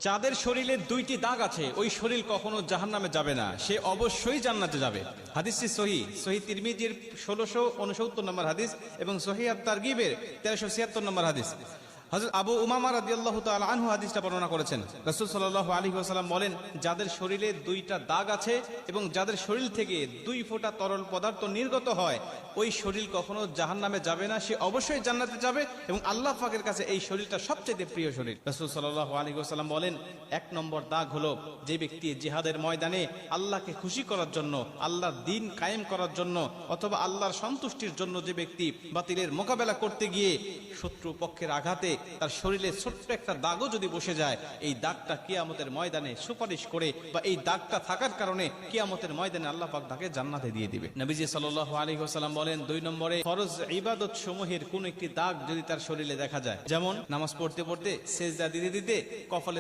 যাদের শরীরে দুইটি দাগ আছে ওই শরীর কখনো জাহান্নামে যাবে না, সে অবশ্যই জান্নাতে যাবে। হাদিসটি সহিহ তিরমিজির 1669 নম্বর হাদিস এবং সহিহ আত-তারগিবের 1376 নম্বর হাদিস। হযরত আবু উমামা রাদিয়াল্লাহু তাআলা আনহু হাদিসটা বর্ণনা করেছেন। রাসূল সাল্লাল্লাহু আলাইহি ওয়াসাল্লাম বলেন, যাদের শরীরে দুইটা দাগ আছে এবং যাদের শরীর থেকে 2 ফোঁটা তরল পদার্থ নির্গত হয় ওই শরীর কখনো জাহান্নামে যাবে না, সে অবশ্যই জান্নাতে যাবে এবং আল্লাহ পাকের কাছে এই শরীরটা সবচেয়ে প্রিয় শরীর। রাসূল সাল্লাল্লাহু আলাইহি ওয়াসাল্লাম বলেন, 1 নম্বর দাগ হলো যে ব্যক্তি জিহাদের ময়দানে আল্লাহকে খুশি করার জন্য, আল্লাহর দ্বীন কায়েম করার জন্য অথবা আল্লাহর সন্তুষ্টির জন্য যে ব্যক্তি বাতিলের মোকাবেলা করতে গিয়ে শত্রু পক্ষের আঘাতে তার শরীরে ছোট্ট একটা দাগও যদি বসে যায়, এই দাগটা কিয়ামতের ময়দানে সুপারিশ করে বা এই দাগটা থাকার কারণে কিয়ামতের ময়দানে আল্লাহ পাক তাকে জান্নাতে দিয়ে দিবে। নবীজি সাল্লাল্লাহু আলাইহি ওয়াসাল্লাম বলেন, 2 নম্বরে ফরজ ইবাদত সমূহের কোন একটি দাগ যদি তার শরীরে দেখা যায়, যেমন নামাজ পড়তে পড়তে সেজদা দিতে দিতে কপালে